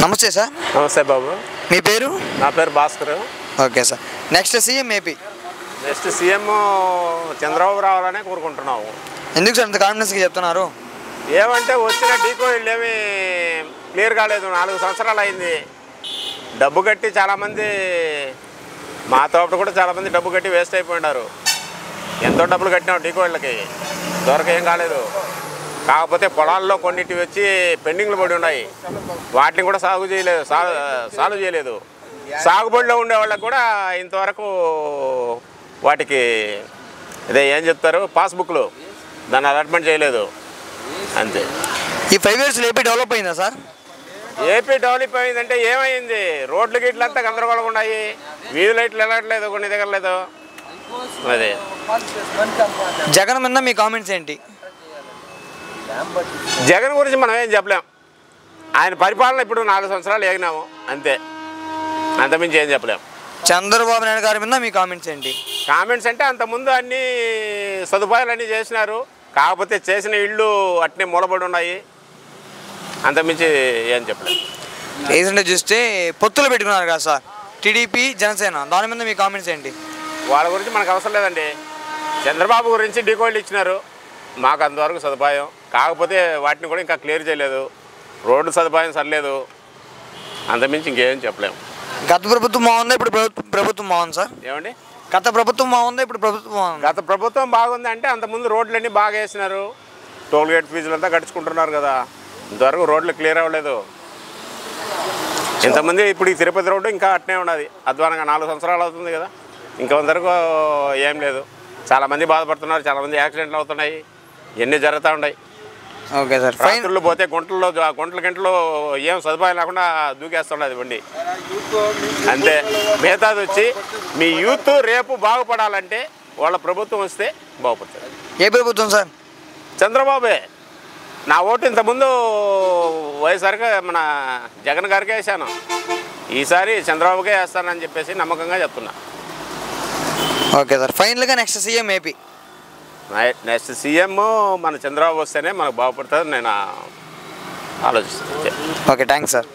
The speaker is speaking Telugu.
నమస్తే సార్. నమస్తే బాబు. మీ పేరు? నా పేరు Bhaskar. Okay sir. Next CM AP? Next CM Chandrababu రావాలనే కోరుకుంటున్నాము. ఎందుకు సార్ అంత కాన్ఫిడెన్స్గా చెప్తున్నారు? ఏమంటే వచ్చిన డీకోయిల్ ఏమీ క్లియర్ కాలేదు. 4 సంవత్సరాలు అయింది. డబ్బు కట్టి చాలామంది, మా తోట కూడా చాలామంది డబ్బు కట్టి వేస్ట్ అయిపోయినారు. ఎంతో డబ్బులు కట్టినాం డీకోయిళ్ళకి, ఇంతవరకు ఏం కాలేదు. కాకపోతే పొలాల్లో కొన్నిటి వచ్చి పెండింగ్లు పడి ఉన్నాయి, వాటిని కూడా సాల్వ్ చేయలేదు. సాగుబడిలో ఉండే వాళ్ళకి కూడా ఇంతవరకు వాటికి ఇదే ఏం చెప్తారు, పాస్బుక్లు దాన్ని అలాట్మెంట్ చేయలేదు, అంతే. ఈ 5 yearsలో ఏపీ డెవలప్ అయిందా సార్? ఏపీ డెవలప్ అయిందంటే ఏమైంది, రోడ్లు గిట్లంతా గందరగోళంగా ఉన్నాయి, వీధి లైట్లు వెళ్ళట్లేదు, కొన్ని దిగలేదు. అదే జగన్ మీద మీ కామెంట్స్ ఏంటి? జగన్ గురించి మనం ఏం చెప్పలేం. ఆయన పరిపాలన ఇప్పుడు 4 సంవత్సరాలు ఏగినాము, అంతే, అంతమించి ఏం చెప్పలేం. చంద్రబాబు నాయుడు గారి మీద మీ కామెంట్స్ ఏంటి? కామెంట్స్ అంటే అంతకుముందు అన్ని సదుపాయాలు అన్నీ చేసినారు, కాకపోతే చేసిన ఇళ్ళు అట్నే మూలబడి ఉన్నాయి, అంతమించి ఏం చెప్పలేం. రీసెంట్గా చూస్తే పొత్తులు పెట్టుకున్నారు కదా సార్, టీడీపీ జనసేన, దాని మీద మీ కామెంట్స్ ఏంటి? వాళ్ళ గురించి మనకు అవసరం లేదండి. చంద్రబాబు గురించి డీకోయిల్ ఇచ్చినారు, మాకు అంతవరకు సదుపాయం, కాకపోతే వాటిని కూడా ఇంకా క్లియర్ చేయలేదు, రోడ్డు సదుపాయం సరిలేదు, అంతమించి ఇంకేం చెప్పలేము. గత ప్రభుత్వం బాగుందా, ఇప్పుడు ప్రభుత్వం బాగుంది సార్? ఏమండి, గత ప్రభుత్వం బాగుందా, ఇప్పుడు ప్రభుత్వం బాగుంది? గత ప్రభుత్వం బాగుంది అంటే అంతకుముందు రోడ్లన్నీ బాగా వేసినారు, టోల్ గేట్ ఫీజులంతా కట్టించుకుంటున్నారు కదా, ఇంతవరకు రోడ్లు క్లియర్ అవ్వలేదు. ఇంతమంది ఇప్పుడు ఈ తిరుపతి రోడ్డు ఇంకా అట్నే ఉన్నది, అధ్వానంగా 4 సంవత్సరాలు అవుతుంది కదా, ఇంతవరకు ఏం లేదు. చాలామంది బాధపడుతున్నారు, చాలామంది యాక్సిడెంట్లు అవుతున్నాయి, ఇవన్నీ జరుగుతూ ఉన్నాయి. Okay sir. రాత్రులు పోతే గంటలు ఏం సదుపాయం లేకుండా దూకేస్తుండదు బండి, అంతే. మిగతాది వచ్చి మీ యూత్ రేపు బాగుపడాలంటే వాళ్ళ ప్రభుత్వం వస్తే బాగుపడుతుంది. ఏ ప్రభుత్వం సార్? చంద్రబాబే. నా ఓటు ఇంతకుముందు వైఎస్ఆర్గా మన జగన్ గారికే వేసాను, ఈసారి చంద్రబాబుకే వేస్తానని చెప్పేసి నమ్మకంగా చెప్తున్నా. Okay sir. ఫైనల్గా next CM AP? Next CM మన చంద్రబాబు వస్తేనే మనకు బాగుపడుతుంది నేను ఆలోచిస్తాను. Okay, thanks sir.